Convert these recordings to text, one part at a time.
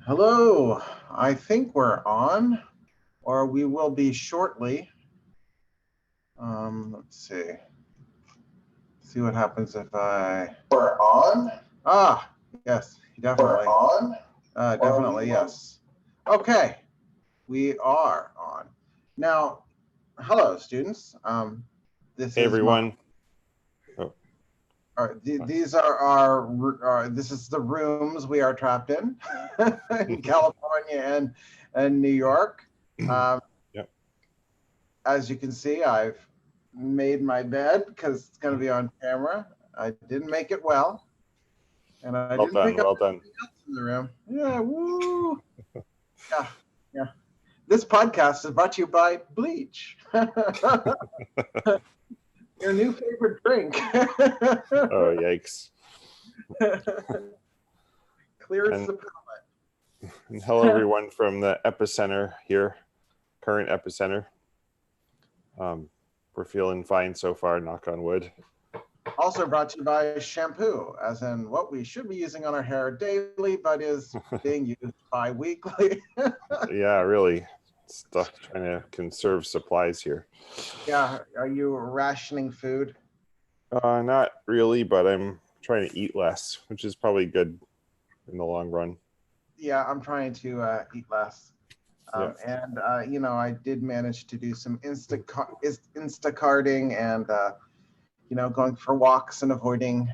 Hello, I think we're on, or we will be shortly. Let's see. See what happens if I. We're on. Yes, definitely. We're on. Definitely, yes. Okay, we are on. Now, hello, students. This Hey is everyone. these are our. This is the rooms we are trapped in, in California and New York. Yep. As you can see, I've made my bed because it's going to be on camera. I didn't make it well, and I Well didn't done. pick up Well done. anything else in the room. Yeah, woo! Yeah. This podcast is brought to you by bleach. Your new favorite drink. Oh, yikes. Clears And- the palate. And hello everyone from the epicenter here, current epicenter. We're feeling fine so far, knock on wood. Also brought to you by shampoo, as in what we should be using on our hair daily, but is being used bi-weekly. Yeah, really. Stuff trying to conserve supplies here. Yeah, are you rationing food? Not really, but I'm trying to eat less, which is probably good in the long run. Yeah, I'm trying to eat less. And, I did manage to do some Instacarting and, going for walks and avoiding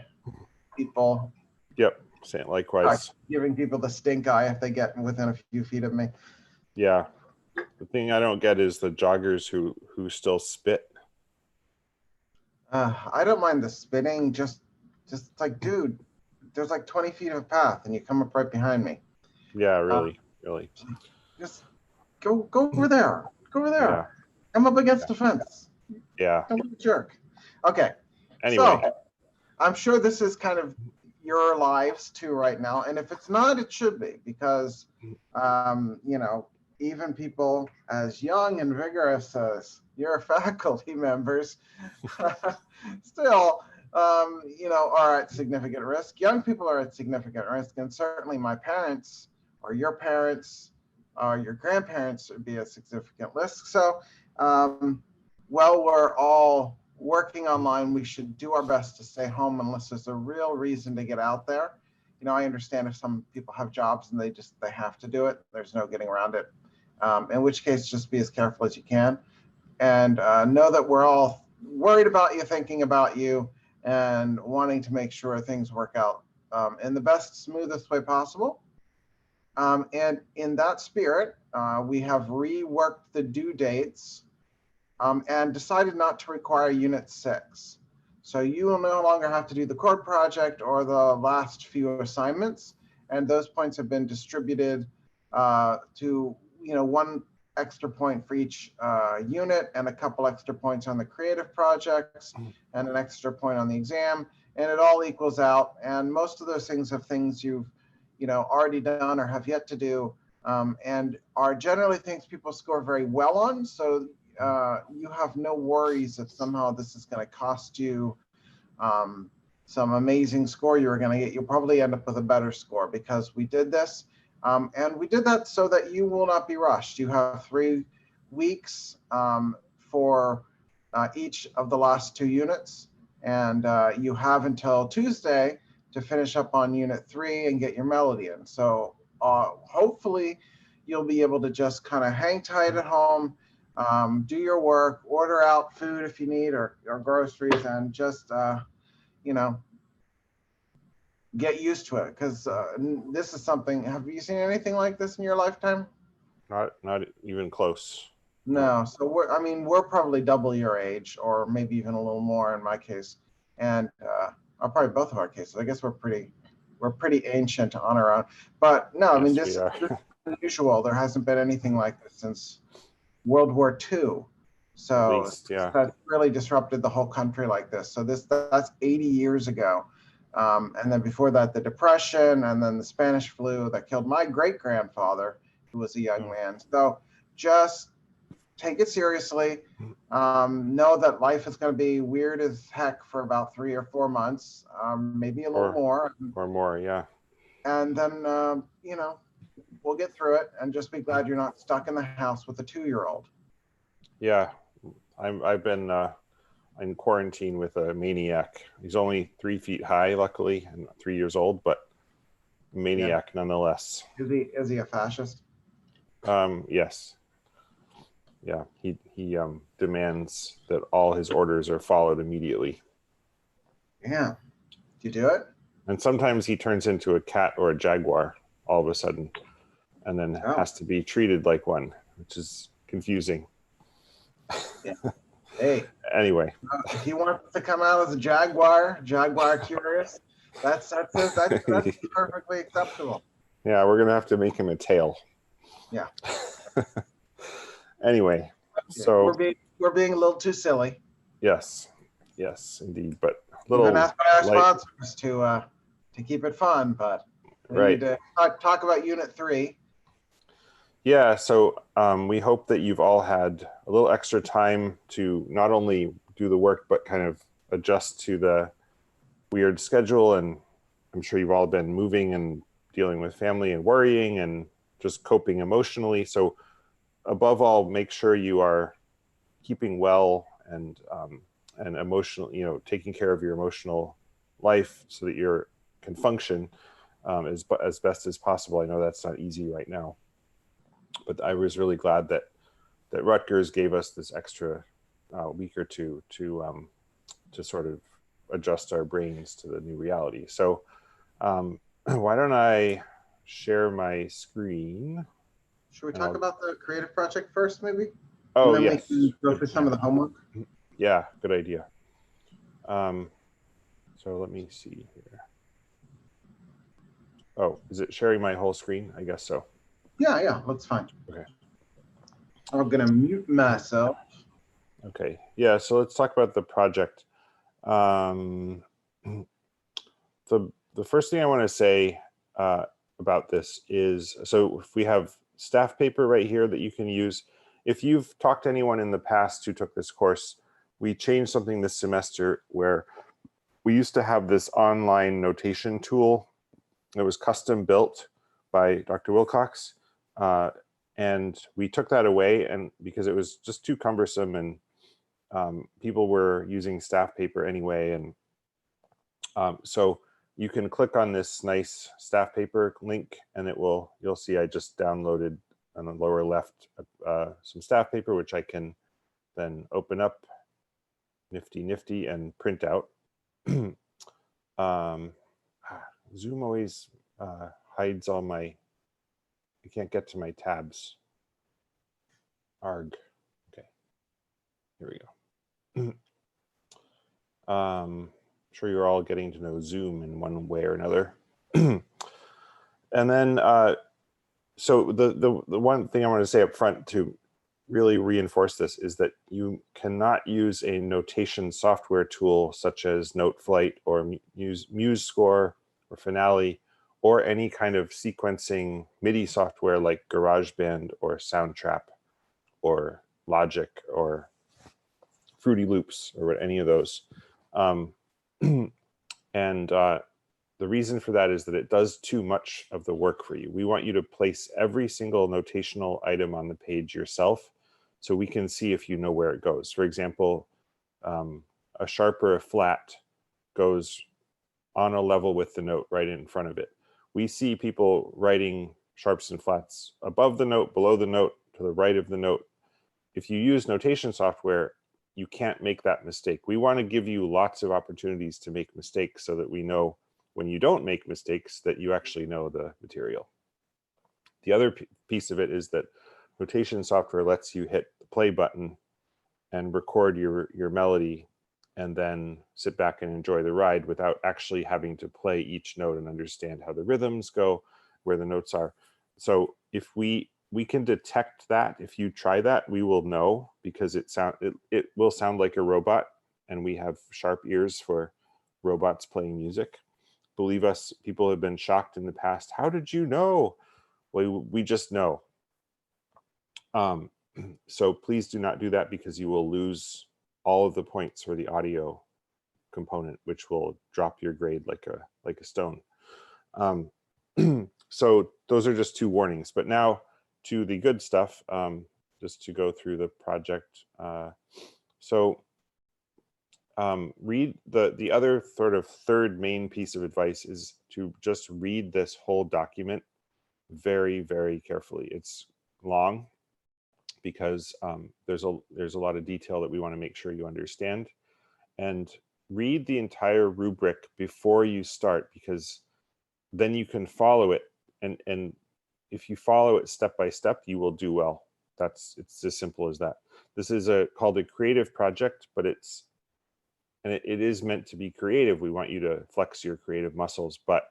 people. Yep, saying likewise. Giving people the stink eye if they get within a few feet of me. Yeah. The thing I don't get is the joggers who still spit. I don't mind the spitting, just like, dude, there's like 20 feet of path and you come up right behind me. Yeah, really. Just go over there. Go over there. Yeah. Come up against the fence. Yeah. Don't be a jerk. Okay. Anyway. So, I'm sure this is kind of your lives too right now. And if it's not, it should be, because, even people as young and vigorous as your faculty members still, are at significant risk. Young people are at significant risk. And certainly my parents or your parents or your grandparents would be at significant risk. So, while we're all working online, we should do our best to stay home unless there's a real reason to get out there. I understand if some people have jobs and they have to do it. There's no getting around it. In which case, just be as careful as you can. And know that we're all worried about you, thinking about you, and wanting to make sure things work out in the best, smoothest way possible. And in that spirit, we have reworked the due dates and decided not to require Unit 6. So you will no longer have to do the core project or the last few assignments, and those points have been distributed to one extra point for each unit, and a couple extra points on the creative projects, and an extra point on the exam, and it all equals out. And most of those things have things you've already done or have yet to do, and are generally things people score very well on. So you have no worries that somehow this is going to cost you some amazing score you were going to get. You'll probably end up with a better score because we did this. And we did that so that you will not be rushed. You have 3 weeks for each of the last 2 units. And you have until Tuesday to finish up on Unit 3 and get your melody in. So hopefully you'll be able to just kind of hang tight at home, do your work, order out food if you need or groceries, and just, get used to it, because this is something. Have you seen anything like this in your lifetime? Not even close. No. So we're probably double your age, or maybe even a little more in my case, and probably both of our cases. I guess we're pretty ancient on our own. But no, Yes, this is unusual. There hasn't been anything like this since World War II. So least, yeah. That really disrupted the whole country like this. So that's 80 years ago. And then before that, the Depression, and then the Spanish flu that killed my great-grandfather, who was a young man. So just take it seriously. Know that life is going to be weird as heck for about 3 or 4 months, maybe a little more. Or more, yeah. And then, we'll get through it, and just be glad you're not stuck in the house with a 2-year-old. Yeah, I've been in quarantine with a maniac. He's only 3 feet high, luckily, and 3 years old, but maniac nonetheless. Is he a fascist? Yes. Yeah, he demands that all his orders are followed immediately. Yeah. Do you do it? And sometimes he turns into a cat or a jaguar all of a sudden, and then has to be treated like one, which is confusing. Yeah. Hey. Anyway, if he wants to come out as a jaguar curious, that's perfectly acceptable. Yeah, we're gonna have to make him a tail. Yeah. Anyway, so we're being a little too silly. Yes, indeed, but little. Even asked by our sponsors to keep it fun, but we need to talk about Unit 3. Yeah, so we hope that you've all had a little extra time to not only do the work, but kind of adjust to the weird schedule. And I'm sure you've all been moving and dealing with family and worrying and just coping emotionally. So above all, make sure you are keeping well and emotional, taking care of your emotional life so that you can function as best as possible. I know that's not easy right now, but I was really glad that Rutgers gave us this extra week or two to sort of adjust our brains to the new reality. So why don't I share my screen? Should we talk about the creative project first, maybe? Oh, and then yes. we can go through some of the homework. Yeah, good idea. So let me see here. Oh, is it sharing my whole screen? I guess so. Yeah, that's fine. Okay. I'm gonna mute myself. Okay. Yeah, so let's talk about the project. The first thing I want to say about this is, so if we have staff paper right here that you can use. If you've talked to anyone in the past who took this course, we changed something this semester where we used to have this online notation tool that was custom built by Dr. Wilcox. And we took that away, and because it was just too cumbersome, and people were using staff paper anyway. And so you can click on this nice staff paper link, and you'll see I just downloaded on the lower left some staff paper, which I can then open up nifty and print out. Zoom always hides all my, you can't get to my tabs. Arg. Okay, here we go. Sure you're all getting to know Zoom in one way or another. And then, so the one thing I want to say up front to really reinforce this is that you cannot use a notation software tool such as NoteFlight or MuseScore or Finale or any kind of sequencing MIDI software like GarageBand or Soundtrap or Logic or Fruity Loops or any of those. And the reason for that is that it does too much of the work for you. We want you to place every single notational item on the page yourself so we can see if you know where it goes. For example, a sharp or a flat goes on a level with the note right in front of it. We see people writing sharps and flats above the note, below the note, to the right of the note. If you use notation software, you can't make that mistake. We want to give you lots of opportunities to make mistakes so that we know when you don't make mistakes that you actually know the material. The other piece of it is that notation software lets you hit the play button and record your melody and then sit back and enjoy the ride without actually having to play each note and understand how the rhythms go, where the notes are. So if we can detect that, if you try that, we will know, because it will sound like a robot, and we have sharp ears for robots playing music. Believe us, people have been shocked in the past. How did you know? Well, we just know. So please do not do that, because you will lose all of the points for the audio component, which will drop your grade like a stone. So those are just two warnings. But now to the good stuff, just to go through the project. Read the other sort of third main piece of advice is to just read this whole document very, very carefully. It's long because there's a lot of detail that we want to make sure you understand. And read the entire rubric before you start, because then you can follow it. And if you follow it step by step, you will do well. It's as simple as that. This is called a creative project, but it is meant to be creative. We want you to flex your creative muscles, but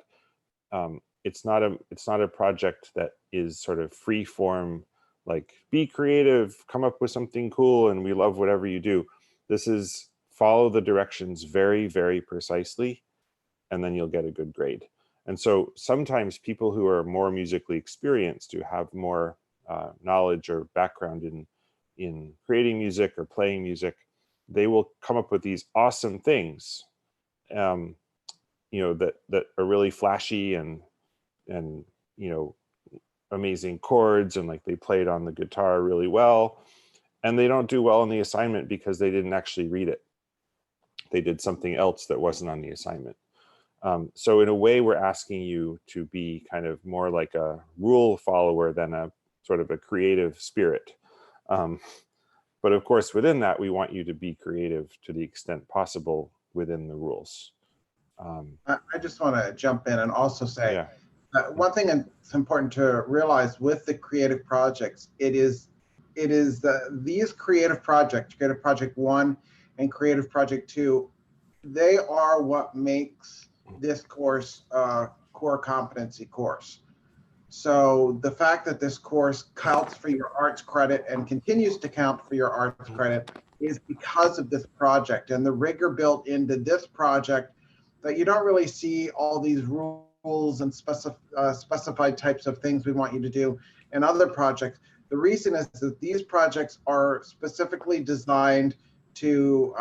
it's not a project that is sort of free form, like be creative, come up with something cool, and we love whatever you do. This is follow the directions very, very precisely, and then you'll get a good grade. And so sometimes people who are more musically experienced, who have more knowledge or background in creating music or playing music, they will come up with these awesome things, that are really flashy and amazing chords, and like they played on the guitar really well, and they don't do well on the assignment because they didn't actually read it. They did something else that wasn't on the assignment. So in a way, we're asking you to be kind of more like a rule follower than a sort of a creative spirit. But of course, within that, we want you to be creative to the extent possible within the rules. I just want to jump in and also say, Yeah. One thing that's important to realize with the creative projects, these creative projects, Creative Project 1 and Creative Project 2, they are what makes this course a core competency course. So the fact that this course counts for your arts credit and continues to count for your arts credit is because of this project and the rigor built into this project, that you don't really see all these rules and specified types of things we want you to do in other projects. The reason is that these projects are specifically designed to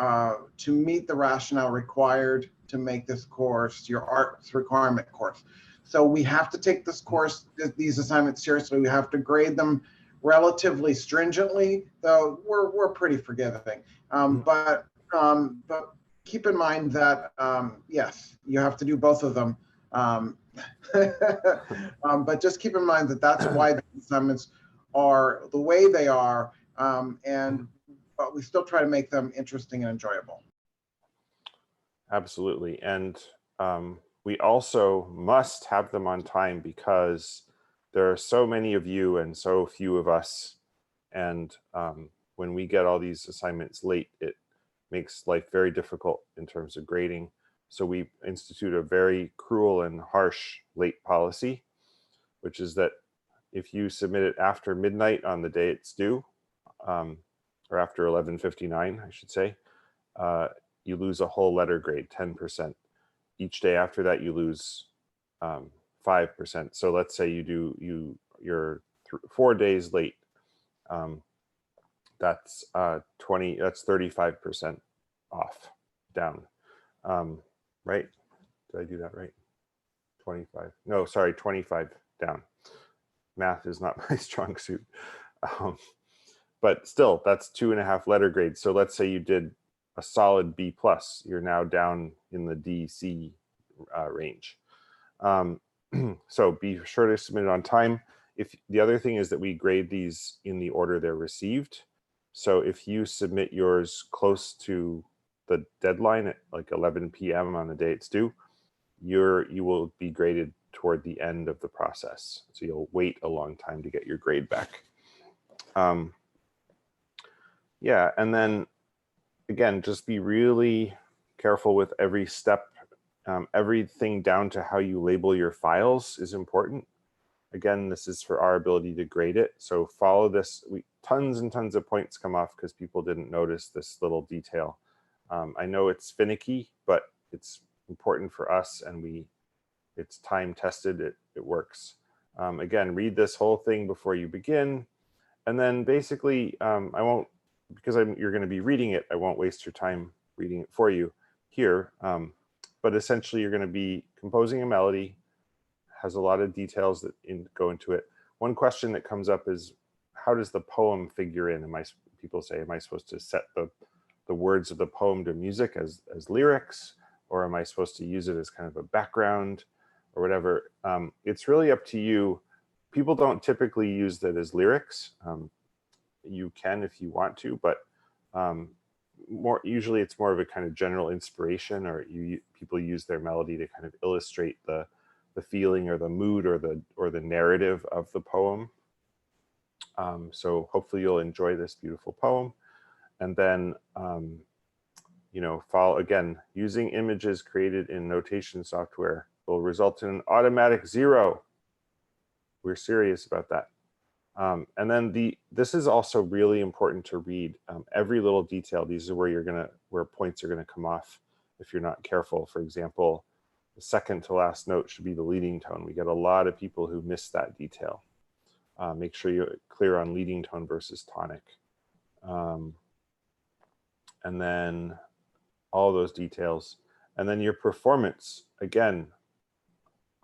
meet the rationale required to make this course your arts requirement course. So we have to take this course, these assignments seriously. We have to grade them relatively stringently, though we're pretty forgiving. But keep in mind that yes, you have to do both of them. But just keep in mind that that's why the assignments are the way they are, but we still try to make them interesting and enjoyable. Absolutely. And we also must have them on time because there are so many of you and so few of us. And when we get all these assignments late, it makes life very difficult in terms of grading. So we institute a very cruel and harsh late policy, which is that if you submit it after midnight on the day it's due, or after 11:59, I should say, you lose a whole letter grade, 10%. Each day after that, you lose 5%. So let's say you're 4 days late. That's 35% off, down. Right? Did I do that right? 25. No, sorry, 25 down. Math is not my strong suit. But still, that's 2.5 letter grades. So let's say you did a solid B+, you're now down in the DC range. So be sure to submit it on time. If the other thing is that we grade these in the order they're received. So if you submit yours close to the deadline at like 11 p.m. on the day it's due, you will be graded toward the end of the process. So you'll wait a long time to get your grade back. Yeah, and then again, just be really careful with every step. Everything down to how you label your files is important. Again, this is for our ability to grade it. So follow this. Tons and tons of points come off because people didn't notice this little detail. I know it's finicky, but it's important for us, and it's time tested. It works. Again, read this whole thing before you begin, and then basically, I won't, because you're going to be reading it, I won't waste your time reading it for you here. But essentially, you're going to be composing a melody, has a lot of details that go into it. One question that comes up is, how does the poem figure in? People say, am I supposed to set the words of the poem to music as lyrics, or am I supposed to use it as kind of a background or whatever? It's really up to you. People don't typically use that as lyrics. You can if you want to, but usually it's more of a kind of general inspiration, or people use their melody to kind of illustrate the feeling or the mood or the narrative of the poem. So hopefully you'll enjoy this beautiful poem. And then, follow again, using images created in notation software will result in an automatic 0. We're serious about that. And then this is also really important to read. Every little detail. These are where points are gonna come off if you're not careful. For example, the second to last note should be the leading tone. We get a lot of people who miss that detail. Make sure you're clear on leading tone versus tonic. And then all those details. And then your performance, again,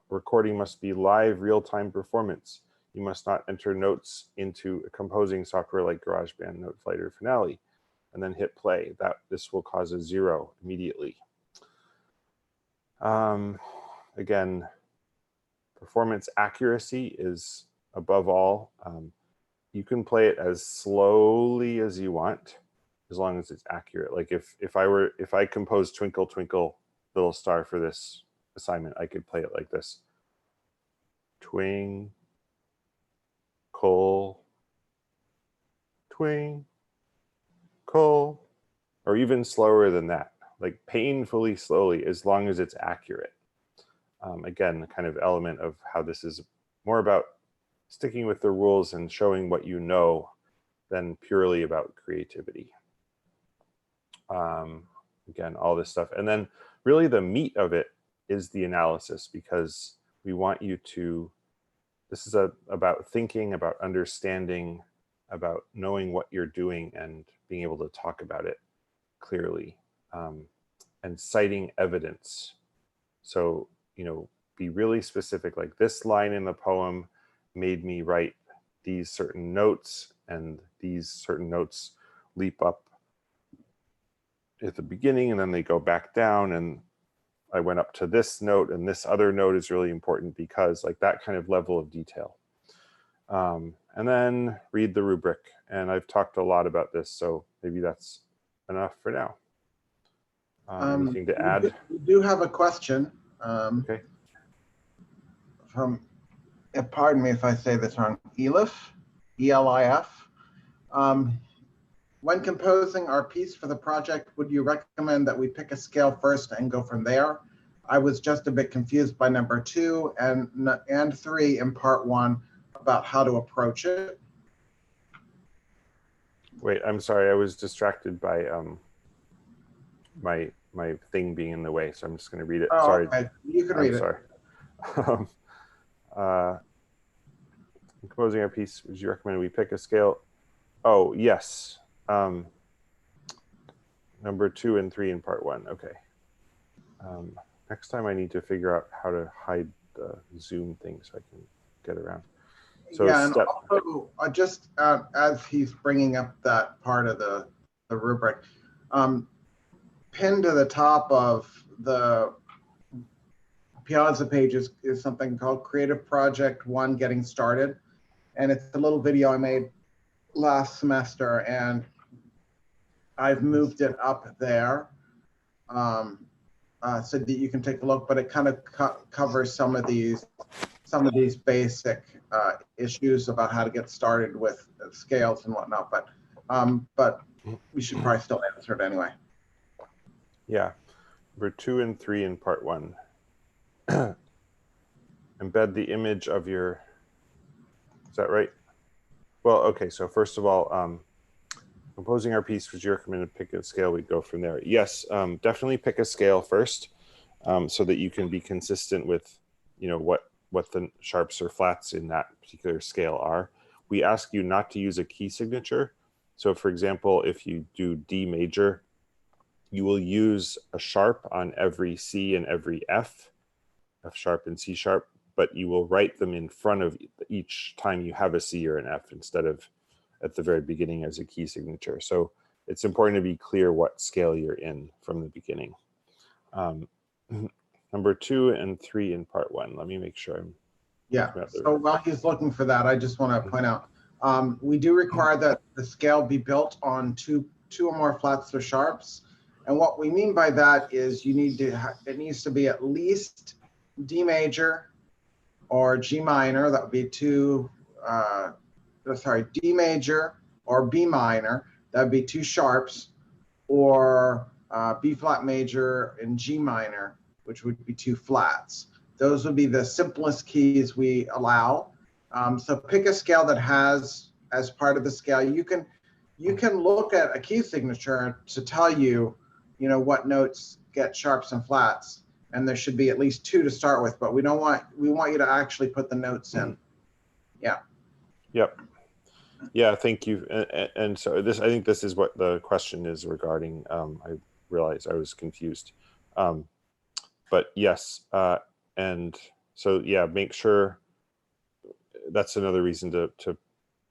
recording must be live, real-time performance. You must not enter notes into a composing software like GarageBand, Noteflight, or Finale, and then hit play. This will cause a 0 immediately. Again, performance accuracy is above all. You can play it as slowly as you want, as long as it's accurate. Like if I composed Twinkle Twinkle Little Star for this assignment, I could play it like this. Twinkle, twinkle, or even slower than that, like painfully slowly, as long as it's accurate. Again, the kind of element of how this is more about sticking with the rules and showing what you know than purely about creativity. Again, all this stuff. And then really the meat of it is the analysis, because we want you to, this is about thinking, about understanding, about knowing what you're doing and being able to talk about it clearly, and citing evidence. So, be really specific, like this line in the poem made me write these certain notes, and these certain notes leap up at the beginning and then they go back down, and I went up to this note, and this other note is really important because, like, that kind of level of detail. And then read the rubric. And I've talked a lot about this, so maybe that's enough for now. Anything to add? We do have a question. Okay. From, pardon me if I say this wrong, Elif, E-L-I-F. When composing our piece for the project, would you recommend that we pick a scale first and go from there? I was just a bit confused by number 2 and 3 in part 1 about how to approach it. Wait, I'm sorry. I was distracted by my thing being in the way, so I'm just going to read it. Oh, sorry. okay. You can read it. Sorry. Composing our piece, would you recommend we pick a scale? Oh, yes. Number 2 and 3 in part 1. Okay. Next time I need to figure out how to hide the Zoom thing so I can get around. So yeah, and also just as he's bringing up that part of the rubric, pinned to the top of the Piazza page is something called Creative Project 1 Getting Started. And it's a little video I made last semester, and I've moved it up there so that you can take a look, but it kind of covers some of these basic issues about how to get started with scales and whatnot, but we should probably still answer it anyway. Yeah, number 2 and 3 in part 1. Embed the image of your, is that right? Well, okay, so first of all, composing our piece, would you recommend to pick a scale? We'd go from there. Yes, definitely pick a scale first, so that you can be consistent with, what the sharps or flats in that particular scale are. We ask you not to use a key signature. So for example, if you do D major, you will use a sharp on every C and every F sharp and C sharp, but you will write them in front of each time you have a C or an F instead of at the very beginning as a key signature. So it's important to be clear what scale you're in from the beginning. Number 2 and 3 in part 1. Let me make sure I'm. Yeah, so while he's looking for that, I just want to point out, we do require that the scale be built on two or more flats or sharps. And what we mean by that is you need to, it needs to be at least D major or G minor. That would be D major or B minor. That would be 2 sharps, or B flat major and G minor, which would be 2 flats. Those would be the simplest keys we allow. So pick a scale that has, as part of the scale, you can look at a key signature to tell you, what notes get sharps and flats, and there should be at least 2 to start with. But we want you to actually put the notes in. Yeah. Yep. Yeah. Thank you. And so I think this is what the question is regarding. I realized I was confused, but yes. And so, yeah, make sure that's another reason to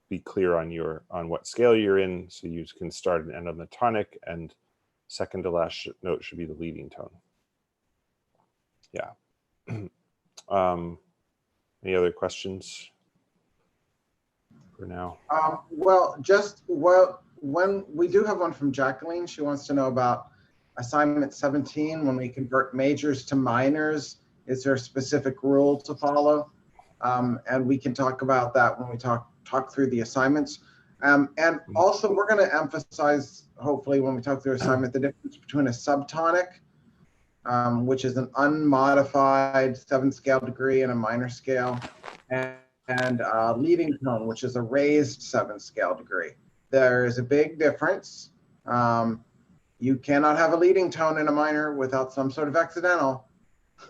be clear on what scale you're in, so you can start and end on the tonic, and second to last note should be the leading tone. Yeah. Any other questions for now? When we do have one from Jacqueline, she wants to know about assignment 17, when we convert majors to minors. Is there a specific rule to follow? And we can talk about that when we talk through the assignments. And also, we're going to emphasize, hopefully, when we talk through assignment, the difference between a subtonic, which is an unmodified 7th scale degree, and a minor scale, and a leading tone, which is a raised 7th scale degree. There is a big difference. You cannot have a leading tone in a minor without some sort of accidental.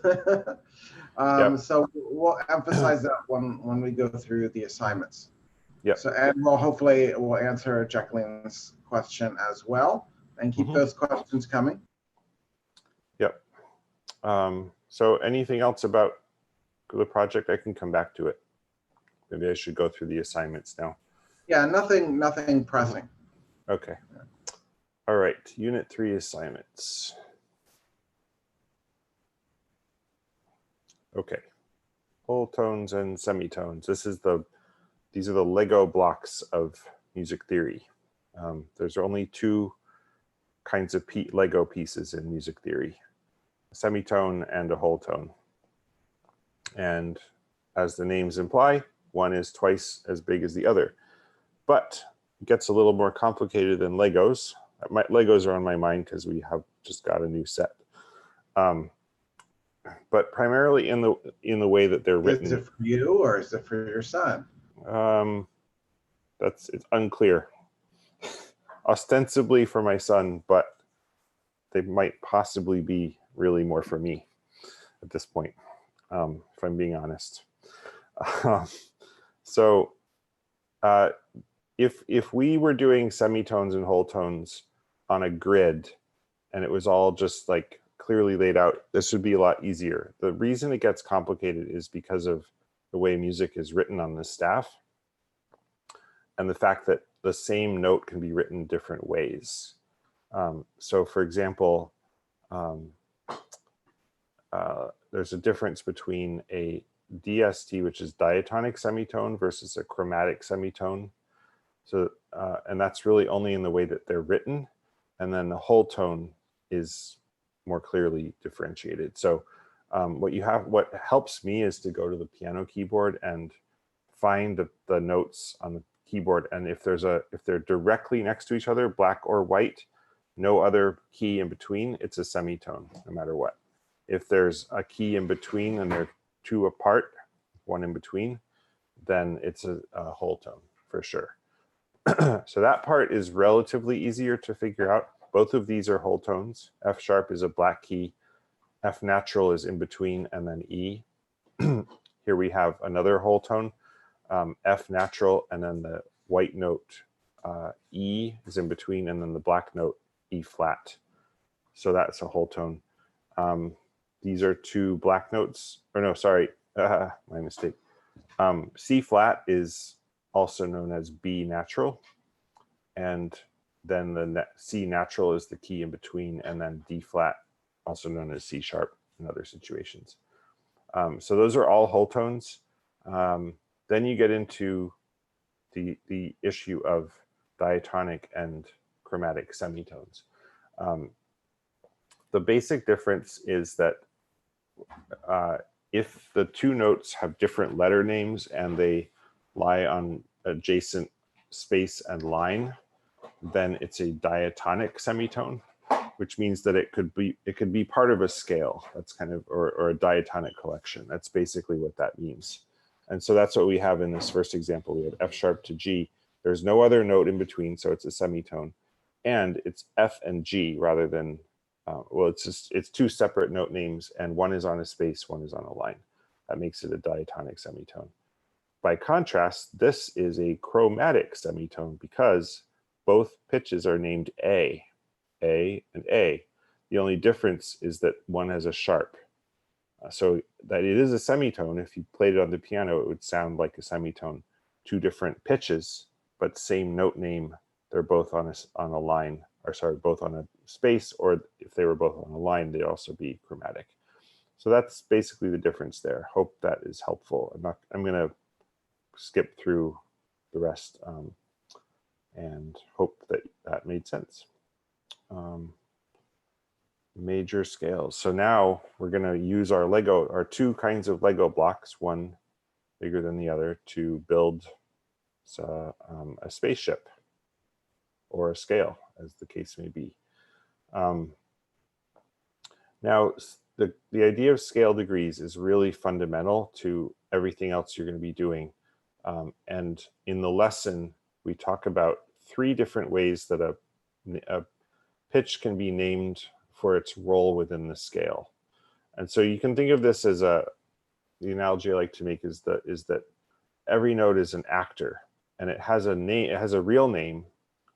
Yep. So we'll emphasize that when we go through the assignments. Yeah. So, and hopefully we'll answer Jacqueline's question as well, and keep those questions coming. Yep. So anything else about the project? I can come back to it. Maybe I should go through the assignments now. Yeah, nothing pressing. Okay. All right. Unit 3 assignments. Okay. Whole tones and semitones. These are the Lego blocks of music theory. There's only 2 kinds of Lego pieces in music theory: a semitone and a whole tone. And as the names imply, one is twice as big as the other. But it gets a little more complicated than Legos. Legos are on my mind because we have just got a new set. But primarily in the way that they're written. Is it for you or is it for your son? It's unclear. Ostensibly for my son, but they might possibly be really more for me at this point, if I'm being honest. So if we were doing semitones and whole tones on a grid and it was all just like clearly laid out, this would be a lot easier. The reason it gets complicated is because of the way music is written on the staff, and the fact that the same note can be written different ways. So for example, there's a difference between a DST, which is diatonic semitone, versus a chromatic semitone. So, and that's really only in the way that they're written. And then the whole tone is more clearly differentiated. So what helps me is to go to the piano keyboard and find the notes on the keyboard. And if they're directly next to each other, black or white, no other key in between, it's a semitone, no matter what. If there's a key in between and they're 2 apart, 1 in between, then it's a whole tone for sure. So that part is relatively easier to figure out. Both of these are whole tones. F sharp is a black key. F natural is in between, and then E. Here we have another whole tone, F natural, and then the white note E is in between, and then the black note E flat. So that's a whole tone. These are 2 black notes, or no, sorry, My mistake. C flat is also known as B natural, and then the C natural is the key in between, and then D flat, also known as C sharp in other situations. So those are all whole tones. Then you get into the issue of diatonic and chromatic semitones. The basic difference is that if the two notes have different letter names and they lie on adjacent space and line, then it's a diatonic semitone, which means that it could be part of a scale. That's kind of, or a diatonic collection. That's basically what that means. And so that's what we have in this first example. We have F sharp to G. There's no other note in between, so it's a semitone. And it's F and G rather than, well, it's two separate note names, and one is on a space, one is on a line. That makes it a diatonic semitone. By contrast, this is a chromatic semitone because both pitches are named A, and A. The only difference is that one has a sharp. So that it is a semitone. If you played it on the piano, it would sound like a semitone. Two different pitches, but same note name. They're both on a line, or sorry, both on a space, or if they were both on a line, they'd also be chromatic. So that's basically the difference there. Hope that is helpful. I'm going to skip through the rest and hope that that made sense. Major scales. So now we're going to use our two kinds of Lego blocks, one bigger than the other, to build a spaceship or a scale, as the case may be. Now, the idea of scale degrees is really fundamental to everything else you're going to be doing. And in the lesson, we talk about 3 different ways that a pitch can be named for its role within the scale. And so you can think of this as the analogy I like to make is that every note is an actor, and it has a name, it has a real name,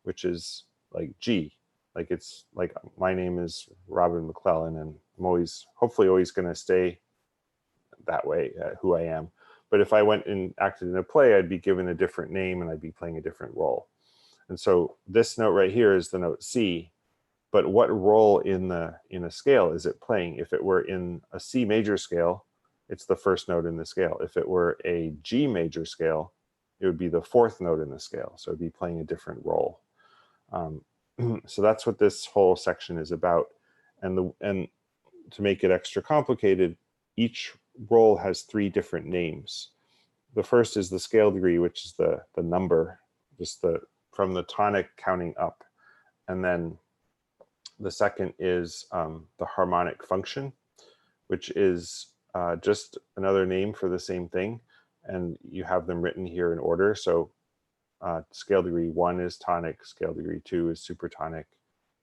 which is like G. Like it's like my name is Robin McClellan, and I'm hopefully always going to stay that way, who I am. But if I went and acted in a play, I'd be given a different name and I'd be playing a different role. And so this note right here is the note C. But what role in a scale is it playing? If it were in a C major scale, it's the first note in the scale. If it were a G major scale, it would be the 4th note in the scale. So it'd be playing a different role. So that's what this whole section is about. And to make it extra complicated, each role has 3 different names. The first is the scale degree, which is the number, just from the tonic counting up. And then the second is the harmonic function, which is just another name for the same thing. And you have them written here in order. So scale degree 1 is tonic, scale degree 2 is supertonic,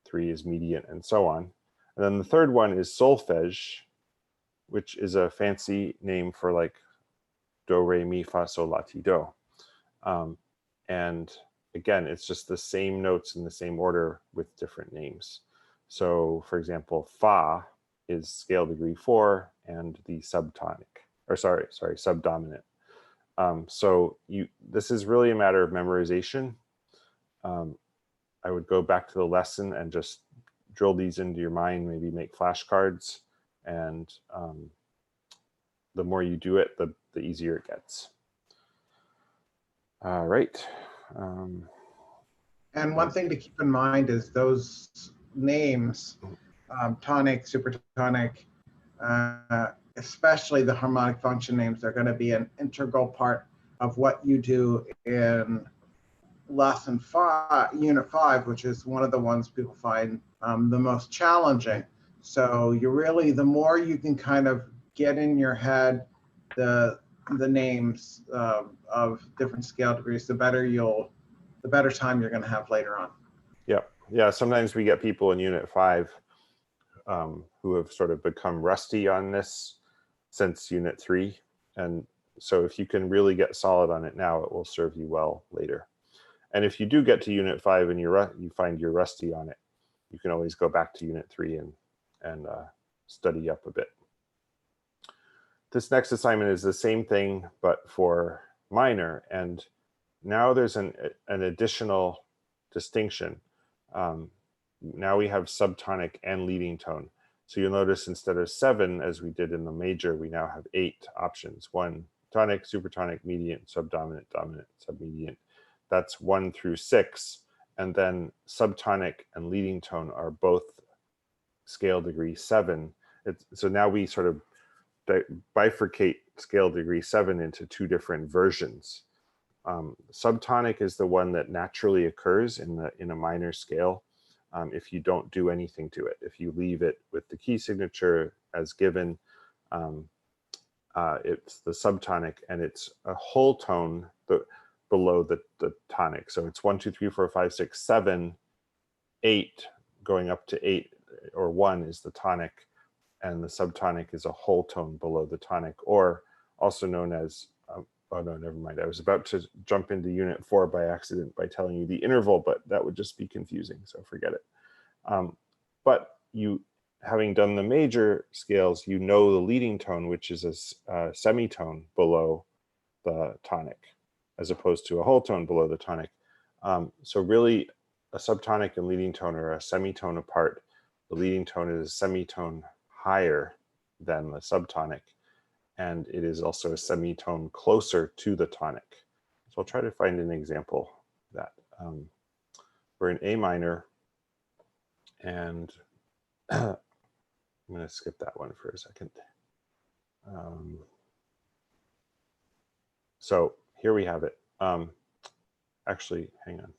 3 is mediant, and so on. And then the third one is solfege, which is a fancy name for like do, re, mi, fa, sol, la, ti, do. And again, it's just the same notes in the same order with different names. So for example, fa is scale degree 4 and the subtonic, or subdominant. So this is really a matter of memorization. I would go back to the lesson and just drill these into your mind, maybe make flashcards, and the more you do it, the easier it gets. All right. And one thing to keep in mind is those names, tonic, supertonic, especially the harmonic function names, are going to be an integral part of what you do in lesson 5, unit 5, which is one of the ones people find the most challenging. So the more you can kind of get in your head the names of different scale degrees, the better time you're going to have later on. Yeah. Sometimes we get people in unit 5 who have sort of become rusty on this since unit 3. And so if you can really get solid on it now, it will serve you well later. And if you do get to unit 5 and you find you're rusty on it, you can always go back to unit 3 and study up a bit. this next assignment is the same thing, but for minor. And now there's an additional distinction. Now we have subtonic and leading tone. So you'll notice instead of 7, as we did in the major, we now have 8 options. 1, tonic, supertonic, mediant, subdominant, dominant, submediant. That's 1 through 6. And then subtonic and leading tone are both scale degree 7. So now we sort of bifurcate scale degree 7 into 2 different versions. Subtonic is the one that naturally occurs in a minor scale if you don't do anything to it. If you leave it with the key signature as given, it's the subtonic, and it's a whole tone below the tonic. So it's 1, 2, 3, 4, 5, 6, 7, 8, going up to 8 or 1 is the tonic, and the subtonic is a whole tone below the tonic, or also known as, oh no, never mind. I was about to jump into unit 4 by accident by telling you the interval, but that would just be confusing, so forget it. But you, having done the major scales, you know the leading tone, which is a semitone below the tonic, as opposed to a whole tone below the tonic. So really, a subtonic and leading tone are a semitone apart. The leading tone is a semitone higher than the subtonic, and it is also a semitone closer to the tonic. So I'll try to find an example of that. We're in A minor, and I'm going to skip that one for a second. So here we have it. Actually, hang on.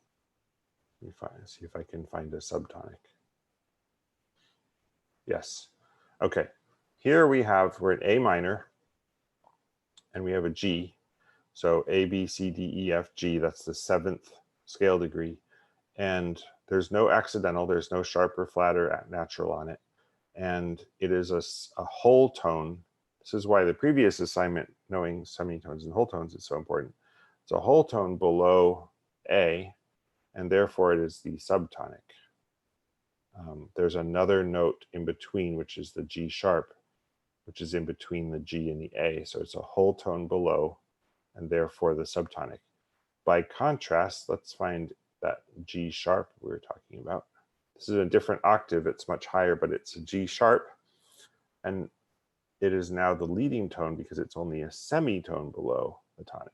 Let me see if I can find a subtonic. Yes. Okay. Here we're in A minor, and we have a G. So A, B, C, D, E, F, G. That's the 7th scale degree. And there's no accidental. There's no sharp or flat or natural on it. And it is a whole tone. This is why the previous assignment, knowing semitones and whole tones, is so important. It's a whole tone below A, and therefore it is the subtonic. There's another note in between, which is the G sharp, which is in between the G and the A. So it's a whole tone below, and therefore the subtonic. By contrast, let's find that G sharp we were talking about. This is a different octave. It's much higher, but it's a G sharp. And it is now the leading tone because it's only a semitone below the tonic.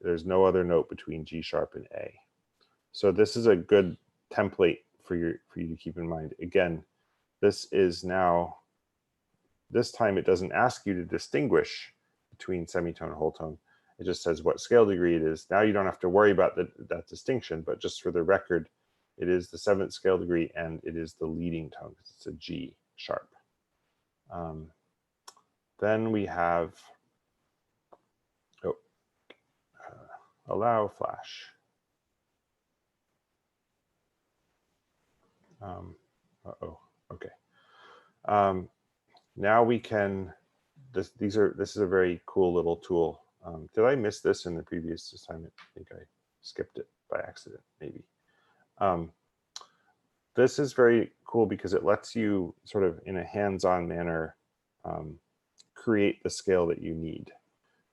There's no other note between G sharp and A. So this is a good template for you to keep in mind. Again, this time it doesn't ask you to distinguish between semitone and whole tone. It just says what scale degree it is. Now you don't have to worry about that distinction, but just for the record, it is the 7th scale degree, and it is the leading tone because it's a G sharp. Then we have, allow flash. Okay. Now we can, this is a very cool little tool. Did I miss this in the previous assignment? I think I skipped it by accident, maybe. This is very cool because it lets you sort of in a hands-on manner create the scale that you need.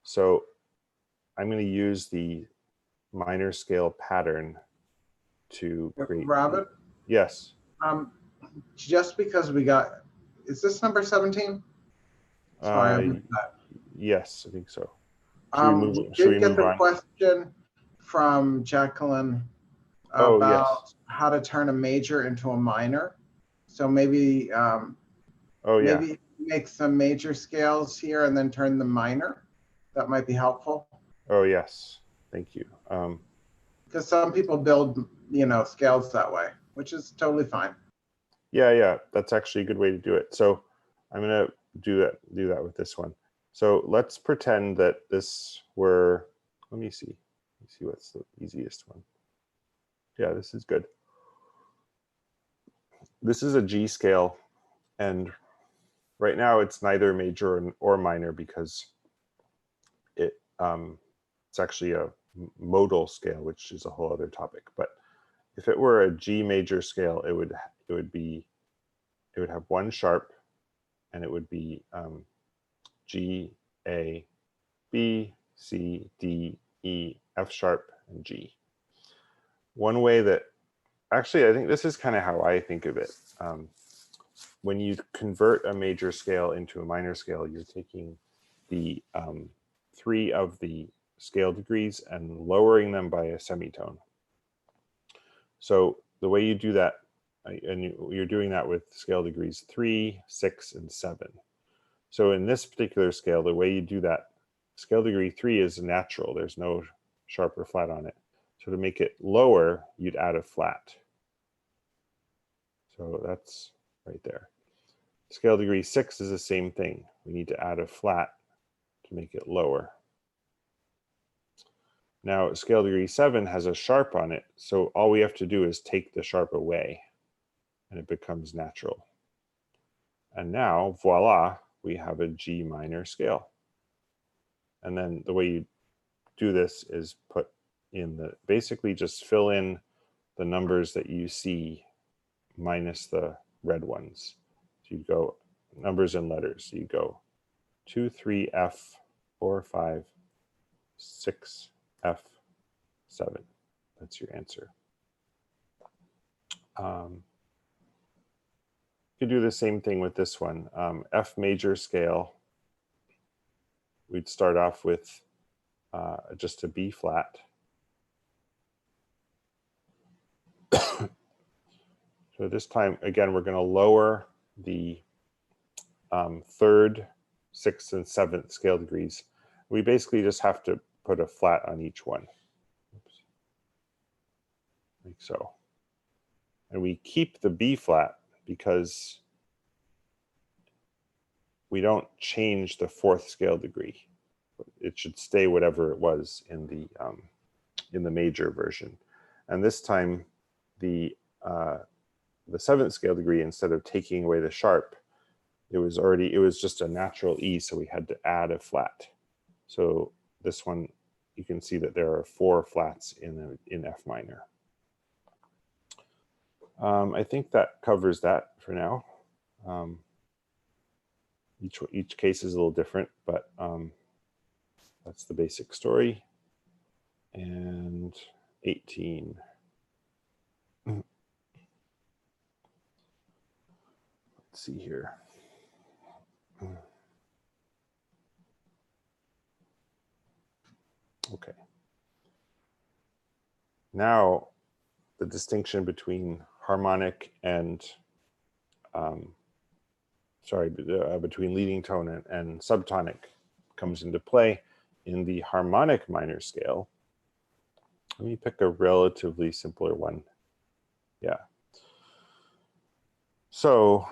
So I'm going to use the minor scale pattern to create. Robert? Yes. Just because is this number 17? Sorry, I missed that. Yes, I think so. We did get the question from Jacqueline about how to turn a major into a minor. So maybe maybe make some major scales here and then turn them minor. That might be helpful. Oh yes, thank you. Because some people build scales that way, which is totally fine. Yeah, that's actually a good way to do it. So I'm gonna do that with this one. So let's pretend that this were, let me see what's the easiest one. Yeah, this is good. This is a G scale, and right now it's neither major or minor because it's actually a modal scale, which is a whole other topic. But if it were a G major scale, it would have 1 sharp and it would be G, A, B, C, D, E, F sharp, and G. One way that, actually, I think this is kind of how I think of it. When you convert a major scale into a minor scale, you're taking the 3 of the scale degrees and lowering them by a semitone. So the way you do that, and you're doing that with scale degrees 3, 6, and 7. So in this particular scale, the way you do that, scale degree 3 is natural. There's no sharp or flat on it. So to make it lower, you'd add a flat. So that's right there. Scale degree 6 is the same thing. We need to add a flat to make it lower. Now, scale degree 7 has a sharp on it, so all we have to do is take the sharp away, and it becomes natural. And now, voila, we have a G minor scale. And then the way you do this is put in the, basically just fill in the numbers that you see minus the red ones. So you go numbers and letters. So you go 2, 3, F, 4, 5, 6, F, 7. That's your answer. You could do the same thing with this one. F major scale. We'd start off with just a B flat. So this time, again, we're going to lower the 3rd, 6th, and 7th scale degrees. We basically just have to put a flat on each one. Oops. Like so. And we keep the B flat because we don't change the 4th scale degree. It should stay whatever it was in the major version. And this time, the 7th scale degree, instead of taking away the sharp, it was just a natural E, so we had to add a flat. So this one, you can see that there are 4 flats in F minor. I think that covers that for now. Each case is a little different, but that's the basic story. And 18. Let's see here. Okay. Now, the distinction between harmonic and, between leading tone and subtonic comes into play in the harmonic minor scale. Let me pick a relatively simpler one. Yeah. So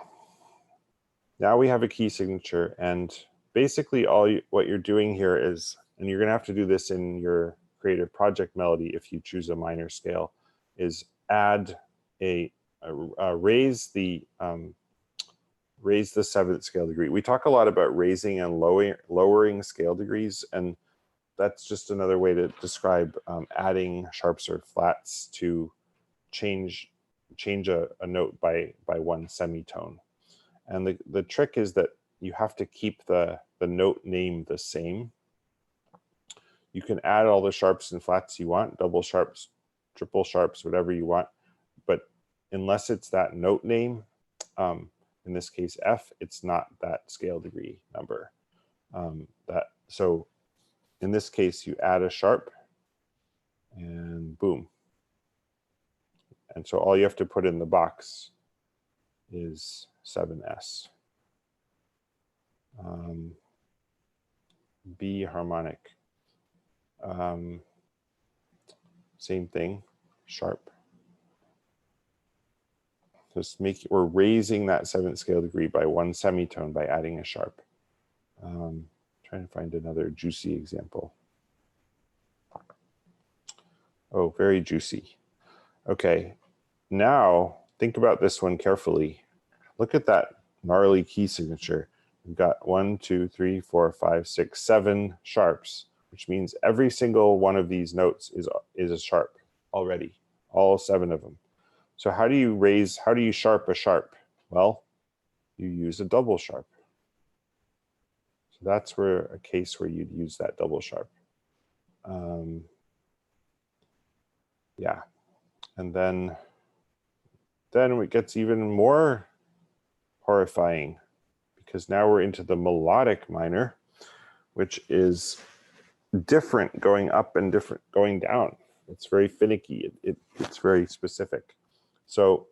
now we have a key signature, and basically what you're doing here is, and you're going to have to do this in your creative project melody if you choose a minor scale, is add raise the 7th scale degree. We talk a lot about raising and lowering scale degrees, and that's just another way to describe adding sharps or flats to change a note by 1 semitone. And the trick is that you have to keep the note name the same. You can add all the sharps and flats you want, double sharps, triple sharps, whatever you want, but unless it's that note name, in this case F, it's not that scale degree number. So in this case, you add a sharp and boom. And so all you have to put in the box is 7S. B harmonic. Same thing, sharp. Just we're raising that 7th scale degree by 1 semitone by adding a sharp. Trying to find another juicy example. Oh, very juicy. Okay, now think about this one carefully. Look at that gnarly key signature. We've got 1, 2, 3, 4, 5, 6, 7 sharps, which means every single one of these notes is a sharp already, all 7 of them. So how do you sharp a sharp? Well, you use a double sharp. So that's where a case where you'd use that double sharp. Yeah, and then it gets even more horrifying, because now we're into the melodic minor, which is different going up and different going down. It's very finicky. It's very specific. So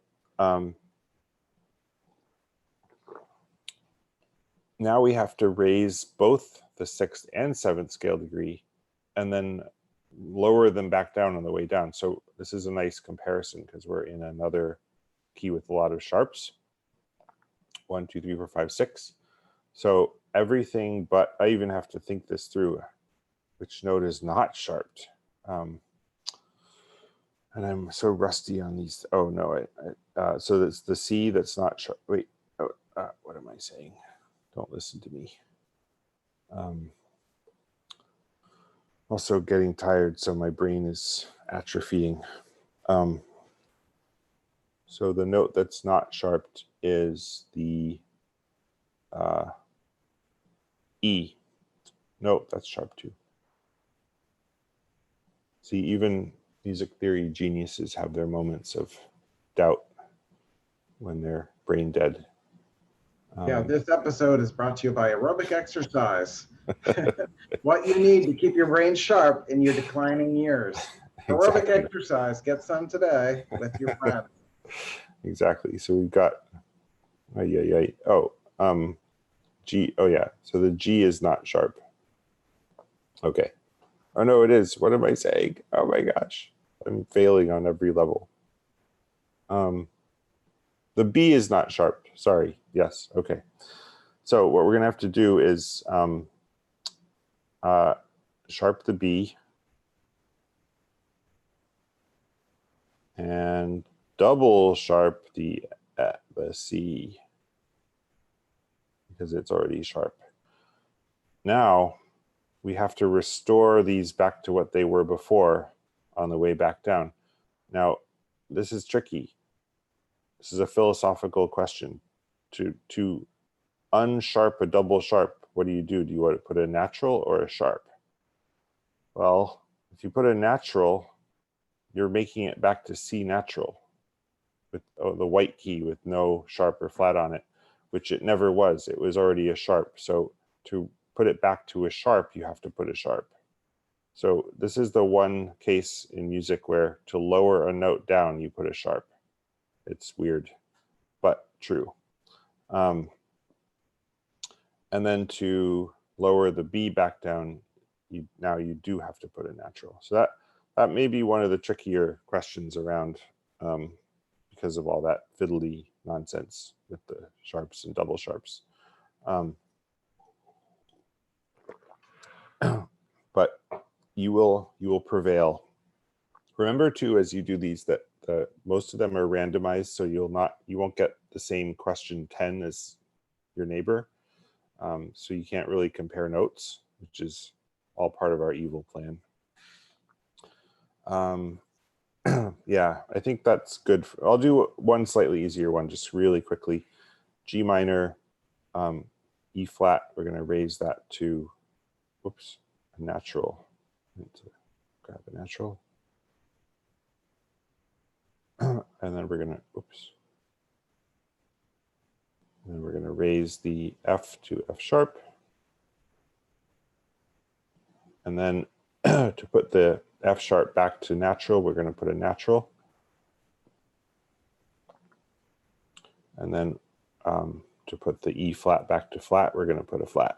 now we have to raise both the 6th and 7th scale degree and then lower them back down on the way down. So this is a nice comparison because we're in another key with a lot of sharps. 1, 2, 3, 4, 5, 6. So everything, but I even have to think this through. Which note is not sharped? And I'm so rusty on these. Oh no, so that's the C that's not sharp. Wait, what am I saying? Don't listen to me. Also getting tired, so my brain is atrophying. So the note that's not sharped is the E. No, that's sharp too. See, even music theory geniuses have their moments of doubt when they're brain dead. Yeah, this episode is brought to you by aerobic exercise. What you need to keep your brain sharp in your declining years. Aerobic exercise, get some today with your friends. Exactly. So we've got, G, oh yeah, so the G is not sharp. Okay. Oh no, it is. What am I saying? Oh my gosh, I'm failing on every level. The B is not sharp. Sorry. Yes. Okay. So what we're going to have to do is sharp the B and double sharp the C because it's already sharp. Now we have to restore these back to what they were before on the way back down. Now, this is tricky. This is a philosophical question. To unsharp a double sharp, what do? Do you want to put a natural or a sharp? Well, if you put a natural, you're making it back to C natural with the white key with no sharp or flat on it, which it never was. It was already a sharp. So to put it back to a sharp, you have to put a sharp. So this is the one case in music where to lower a note down, you put a sharp. It's weird, but true. And then to lower the B back down, now you do have to put a natural. So that may be one of the trickier questions around because of all that fiddly nonsense with the sharps and double sharps. But you will prevail. Remember too, as you do these, that most of them are randomized, so you won't get the same question 10 as your neighbor. So you can't really compare notes, which is all part of our evil plan. Yeah, I think that's good. I'll do one slightly easier one just really quickly. G minor, E flat, we're going to raise that to, whoops, a natural. Grab a natural. And then we're going to, oops. And then we're going to raise the F to F sharp. And then to put the F sharp back to natural, we're going to put a natural. And then to put the E flat back to flat, we're going to put a flat.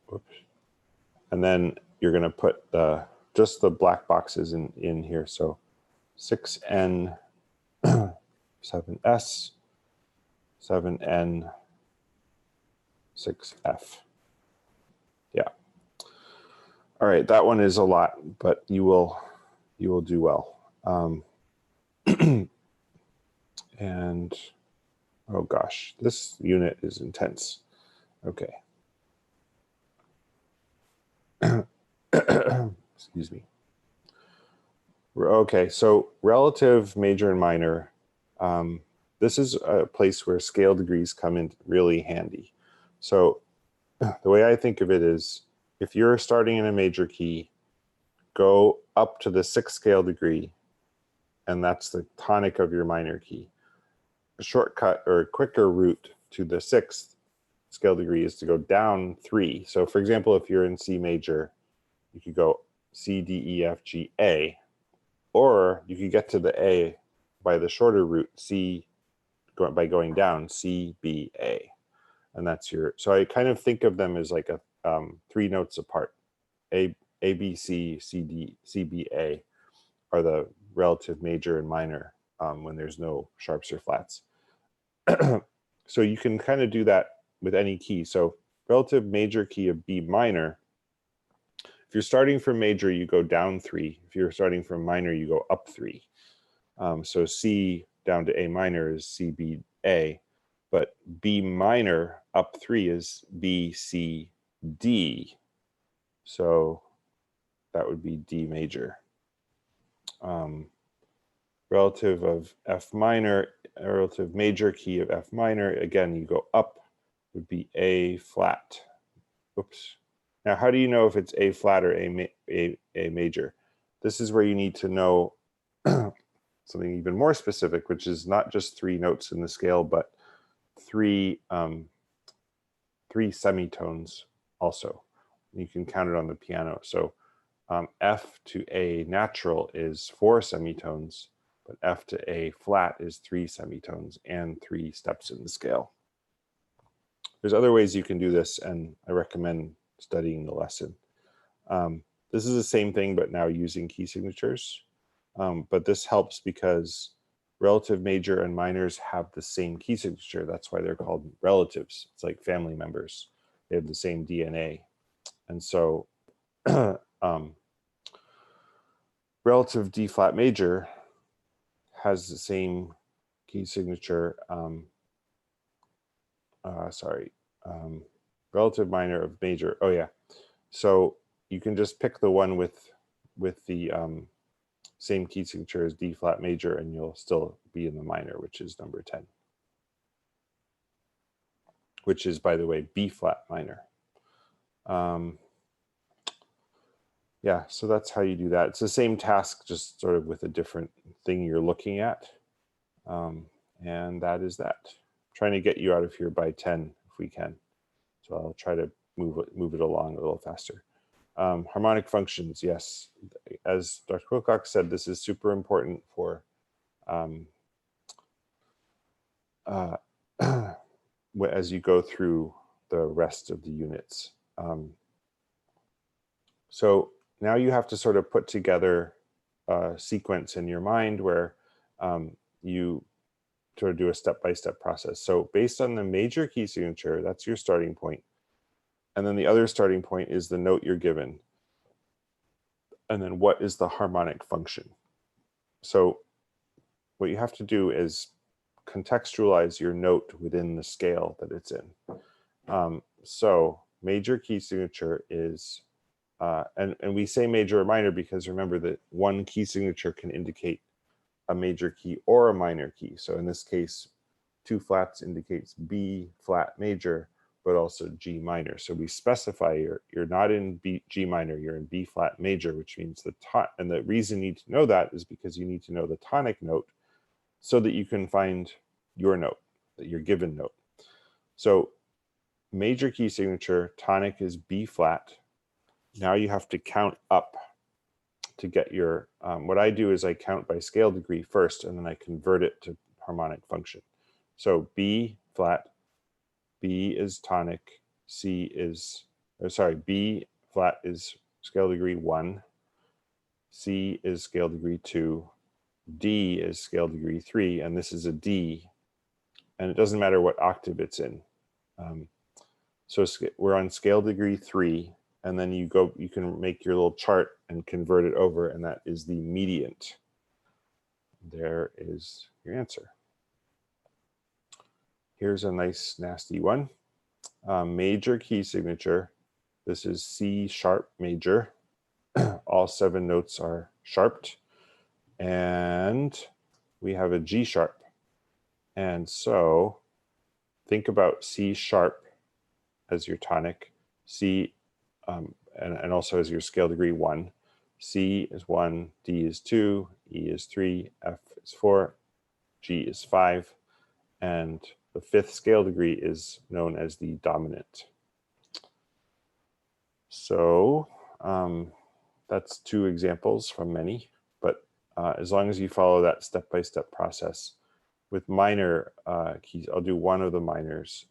Whoops. And then you're going to put just the black boxes in here. So 6N, 7S, 7N, 6F. Yeah. All right, that one is a lot, but you will do well. And oh gosh, this unit is intense. Okay. Excuse me. Okay, so relative major and minor. this is a place where scale degrees come in really handy. So the way I think of it is, if you're starting in a major key, go up to the 6th scale degree, and that's the tonic of your minor key. A shortcut or a quicker route to the 6th scale degree is to go down 3. So for example, if you're in C major, you could go C, D, E, F, G, A, or you could get to the A by the shorter route, C, by going down C, B, A. And that's your, so I kind of think of them as like a 3 notes apart. A, B, C, C, D, C, B, A are the relative major and minor when there's no sharps or flats. So you can kind of do that with any key. So relative major key of B minor, if you're starting from major, you go down 3. If you're starting from minor, you go up 3. So C down to A minor is C, B, A, but B minor up 3 is B, C, D. So that would be D major. Relative of F minor, relative major key of F minor, again, you go up, would be A flat. Oops. Now, how do you know if it's A flat or A major? This is where you need to know something even more specific, which is not just 3 notes in the scale, but 3 semitones also. You can count it on the piano. So F to A natural is 4 semitones, but F to A flat is 3 semitones and 3 steps in the scale. There's other ways you can do this, and I recommend studying the lesson. This is the same thing, but now using key signatures. But this helps because relative major and minors have the same key signature. That's why they're called relatives. It's like family members. They have the same DNA. And so relative D flat major has the same key signature. Relative minor of major. Oh yeah. So you can just pick the one with the same key signature as D flat major, and you'll still be in the minor, which is number 10. Which is, by the way, B flat minor. Yeah, so that's how you do that. It's the same task, just sort of with a different thing you're looking at. And that is that. I'm trying to get you out of here by 10 if we can. So I'll try to move it along a little faster. Harmonic functions, yes. As Dr. Wilcox said, this is super important for as you go through the rest of the units. So now you have to sort of put together a sequence in your mind where you sort of do a step-by-step process. So based on the major key signature, that's your starting point. And then the other starting point is the note you're given. And then what is the harmonic function? So what you have to do is contextualize your note within the scale that it's in. So major key signature is, and we say major or minor because remember that one key signature can indicate a major key or a minor key. So in this case, 2 flats indicates B flat major, but also G minor. So we specify you're not in G minor, you're in B flat major, which means and the reason you need to know that is because you need to know the tonic note so that you can find your note, your given note. So major key signature, tonic is B flat. Now you have to count up to get your, what I do is I count by scale degree first, and then I convert it to harmonic function. So B flat, B is tonic, B flat is scale degree 1, C is scale degree 2, D is scale degree 3, and this is a D, and it doesn't matter what octave it's in. So we're on scale degree 3, and then you can make your little chart and convert it over, and that is the mediant. There is your answer. Here's a nice nasty one. Major key signature. This is C sharp major. All 7 notes are sharped. And we have a G sharp. And so think about C sharp as your tonic, C, and also as your scale degree 1. C is 1, D is 2, E is 3, F is 4, G is 5, and the 5th scale degree is known as the dominant. So that's 2 examples from many, but as long as you follow that step-by-step process. With minor keys, I'll do one of the minors.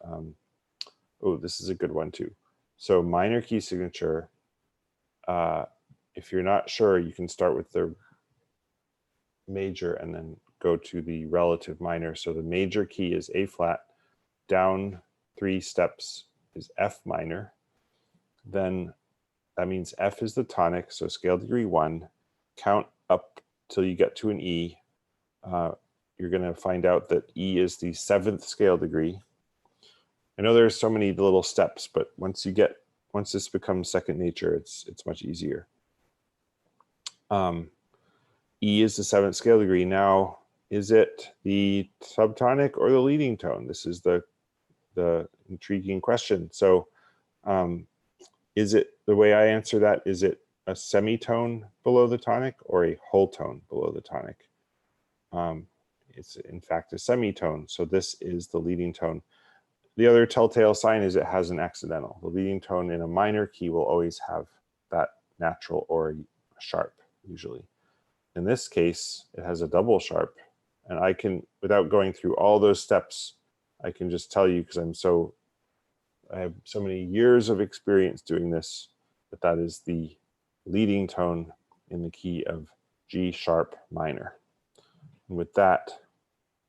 Oh, this is a good one too. So minor key signature, if you're not sure, you can start with the major and then go to the relative minor. So the major key is A flat, down 3 steps is F minor. Then that means F is the tonic, so scale degree 1. Count up till you get to an E. You're going to find out that E is the 7th scale degree. I know there's so many little steps, but once this becomes second nature, it's much easier. E is the 7th scale degree. Now, is it the subtonic or the leading tone? This is the intriguing question. So is it, the way I answer that, is it a semitone below the tonic or a whole tone below the tonic? It's in fact a semitone, so this is the leading tone. The other telltale sign is it has an accidental. The leading tone in a minor key will always have that natural or a sharp, usually. In this case, it has a double sharp, and I can, without going through all those steps, I can just tell you, because I have so many years of experience doing this, that is the leading tone in the key of G sharp minor. And with that,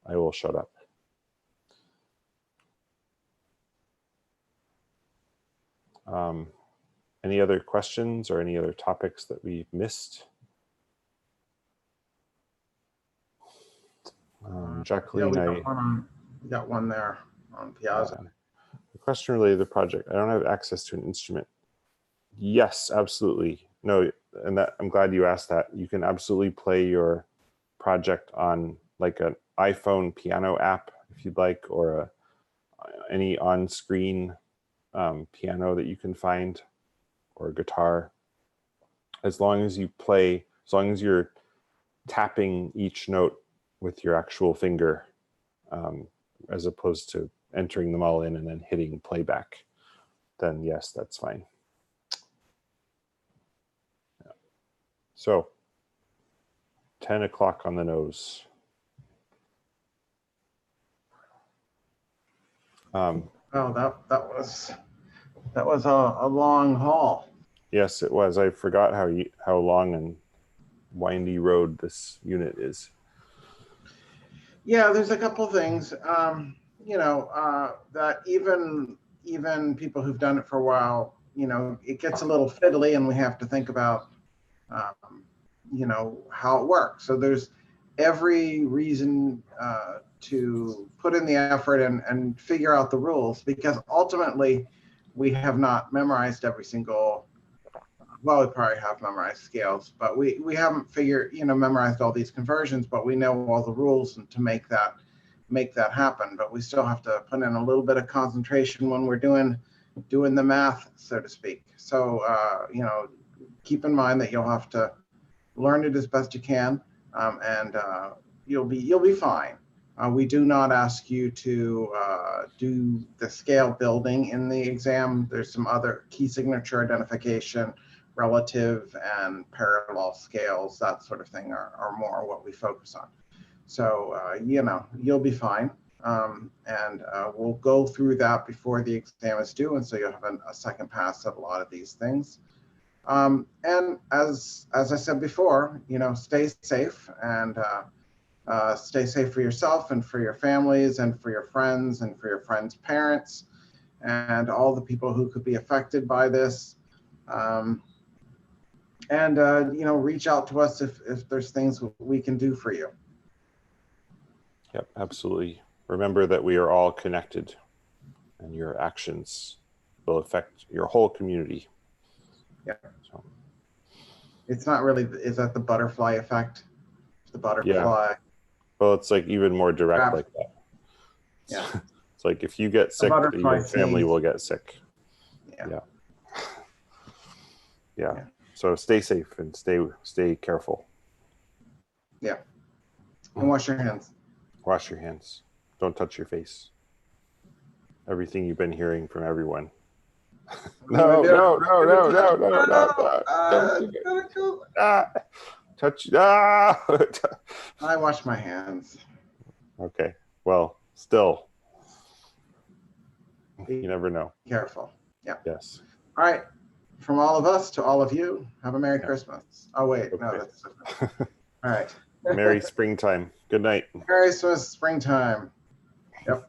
I will shut up. Any other questions or any other topics that we've missed? Jacqueline, yeah, we got one there on Piazza. The question related to the project. I don't have access to an instrument. Yes, absolutely. No, and that, I'm glad you asked that. You can absolutely play your project on like an iPhone piano app, if you'd like, or any on-screen piano that you can find, or guitar. As long as you play, as long as you're tapping each note with your actual finger, as opposed to entering them all in and then hitting playback, then yes, that's fine. Yeah. So 10 o'clock on the nose. Oh, that was a long haul. Yes, it was. I forgot how long and windy road this unit is. Yeah, there's a couple things. That even people who've done it for a while, it gets a little fiddly, and we have to think about, how it works. So there's every reason to put in the effort and figure out the rules, because ultimately we have not memorized every single. Well, we probably have memorized scales, but we haven't memorized all these conversions, but we know all the rules to make that happen. But we still have to put in a little bit of concentration when we're doing the math, so to speak. So, keep in mind that you'll have to learn it as best you can, and you'll be fine. We do not ask you to do the scale building in the exam. There's some other key signature identification, relative and parallel scales, that sort of thing are more what we focus on. So, you'll be fine. And we'll go through that before the exam is due. And so you'll have a second pass at a lot of these things. And as I said before, stay safe, and stay safe for yourself and for your families and for your friends and for your friends' parents and all the people who could be affected by this. And reach out to us if there's things we can do for you. Yep, absolutely. Remember that we are all connected, and your actions will affect your whole community. Yeah. So it's not really, is that the butterfly effect? The butterfly. Yeah. Well, it's like even more direct like that. Yeah. It's like if you get sick, butterfly your family sneeze. will get sick. Yeah. Yeah. So stay safe and stay careful. Yeah. And wash your hands. Wash your hands. Don't touch your face. Everything you've been hearing from everyone. No. Don't do it. Touch. I wash my hands. Okay. Well, still, you never know. Be careful. Yeah. Yes. All right. From all of us to all of you, have a Merry Christmas. Oh, wait. Okay. No, that's different. All right. Merry springtime. Good night. Merry Springtime. Yep.